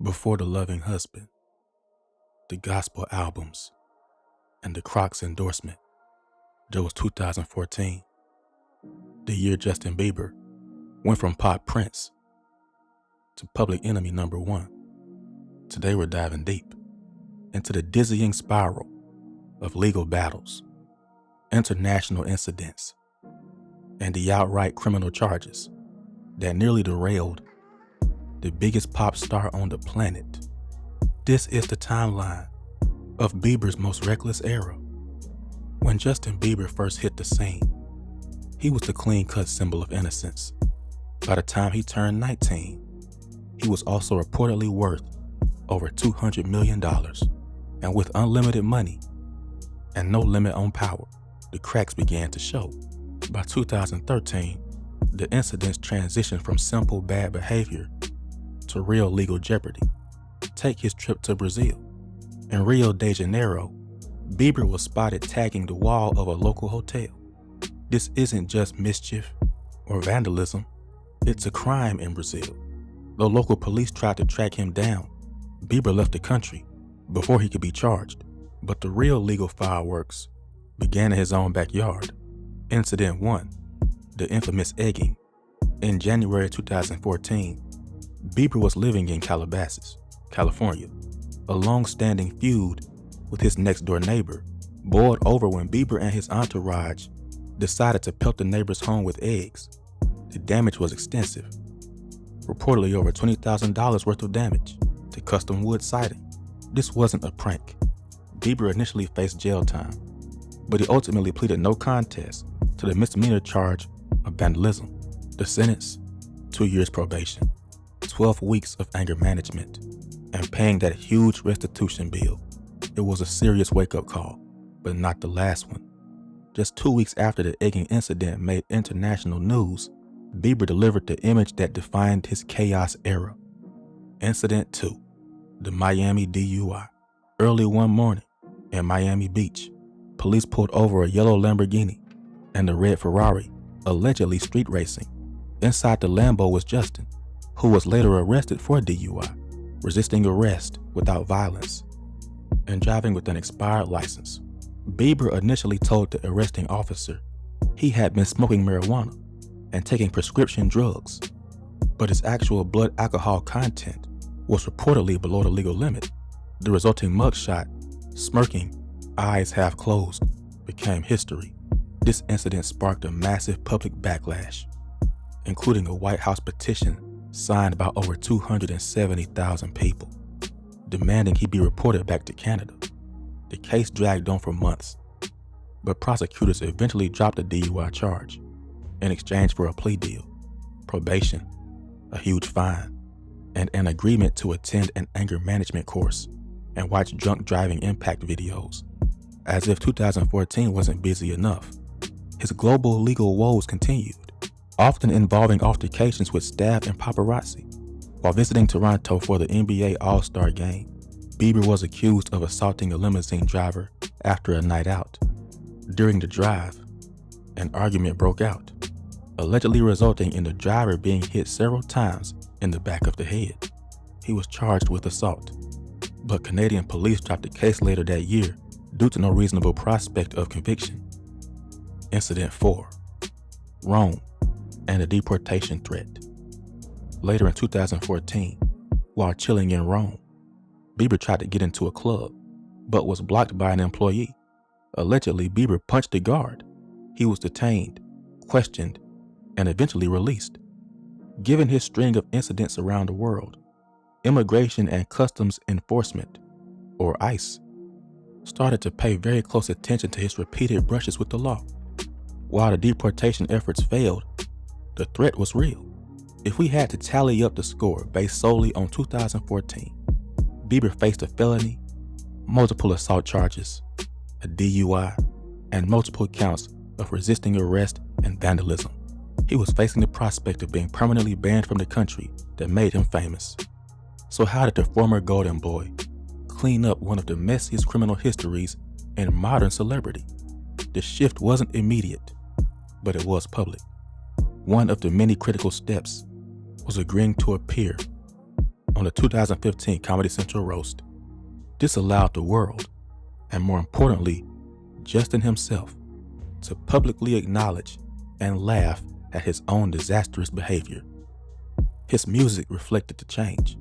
Before the Loving Husband, the gospel albums, and the Crocs endorsement, there was 2014, the year Justin Bieber went from pop prince to public enemy #1. Today we're diving deep into the dizzying spiral of legal battles, international incidents, and the outright criminal charges that nearly derailed the biggest pop star on the planet. This is the timeline of Bieber's most reckless era. When Justin Bieber first hit the scene, he was the clean-cut symbol of innocence. By the time he turned 19, he was also reportedly worth over $200 million. And with unlimited money and no limit on power, the cracks began to show. By 2013, the incidents transitioned from simple bad behavior to real legal jeopardy. Take his trip to Brazil. In Rio de Janeiro, Bieber was spotted tagging the wall of a local hotel. This isn't just mischief or vandalism, it's a crime in Brazil. Though local police tried to track him down, Bieber left the country before he could be charged. But the real legal fireworks began in his own backyard. Incident 1, the infamous egging. In January 2014, Bieber was living in Calabasas, California. A long-standing feud with his next-door neighbor boiled over when Bieber and his entourage decided to pelt the neighbor's home with eggs. The damage was extensive, reportedly over $20,000 worth of damage to custom wood siding. This wasn't a prank. Bieber initially faced jail time, but he ultimately pleaded no contest to the misdemeanor charge of vandalism. The sentence, 2 years probation, 12 weeks of anger management, and paying that huge restitution bill. It was a serious wake-up call, but not the last one. Just 2 weeks after the egging incident made international news, Bieber delivered the image that defined his chaos era. Incident 2, the Miami DUI. Early one morning in Miami Beach, police pulled over a yellow Lamborghini and a red Ferrari, allegedly street racing. Inside the Lambo was Justin, who was later arrested for DUI, resisting arrest without violence, and driving with an expired license. Bieber initially told the arresting officer he had been smoking marijuana and taking prescription drugs, but his actual blood alcohol content was reportedly below the legal limit. The resulting mugshot, smirking, eyes half closed, became history. This incident sparked a massive public backlash, including a White House petition signed by over 270,000 people, demanding he be reported back to Canada. The case dragged on for months, but prosecutors eventually dropped the DUI charge in exchange for a plea deal, probation, a huge fine, and an agreement to attend an anger management course and watch drunk driving impact videos. As if 2014 wasn't busy enough, his global legal woes continued, often involving altercations with staff and paparazzi. While visiting Toronto for the NBA All-Star Game, Bieber was accused of assaulting a limousine driver after a night out. During the drive, an argument broke out, allegedly resulting in the driver being hit several times in the back of the head. He was charged with assault, but Canadian police dropped the case later that year due to no reasonable prospect of conviction. Incident 4, Rome and a deportation threat. Later in 2014, while chilling in Rome, Bieber tried to get into a club, but was blocked by an employee. Allegedly, Bieber punched a guard. He was detained, questioned, and eventually released. Given his string of incidents around the world, Immigration and Customs Enforcement, or ICE, started to pay very close attention to his repeated brushes with the law. While the deportation efforts failed, the threat was real. If we had to tally up the score based solely on 2014, Bieber faced a felony, multiple assault charges, a DUI, and multiple counts of resisting arrest and vandalism. He was facing the prospect of being permanently banned from the country that made him famous. So how did the former Golden Boy clean up one of the messiest criminal histories in modern celebrity? The shift wasn't immediate, but it was public. One of the many critical steps was agreeing to appear on the 2015 Comedy Central roast. This allowed the world, and more importantly, Justin himself, to publicly acknowledge and laugh at his own disastrous behavior. His music reflected the change.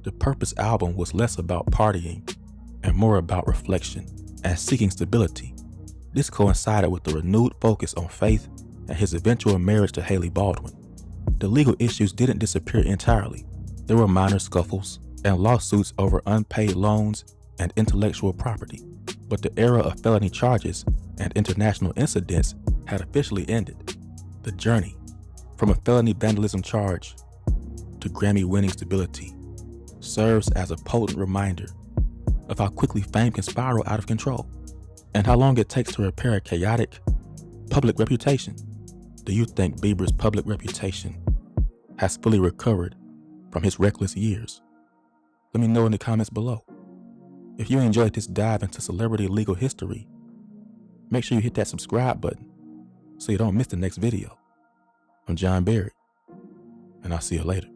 The Purpose album was less about partying and more about reflection and seeking stability. This coincided with the renewed focus on faith and his eventual marriage to Haley Baldwin. The legal issues didn't disappear entirely. There were minor scuffles and lawsuits over unpaid loans and intellectual property, but the era of felony charges and international incidents had officially ended. The journey from a felony vandalism charge to Grammy-winning stability serves as a potent reminder of how quickly fame can spiral out of control and how long it takes to repair a chaotic public reputation. Do you think Bieber's public reputation has fully recovered from his reckless years? Let me know in the comments below. If you enjoyed this dive into celebrity legal history, make sure you hit that subscribe button so you don't miss the next video. I'm John Berry, and I'll see you later.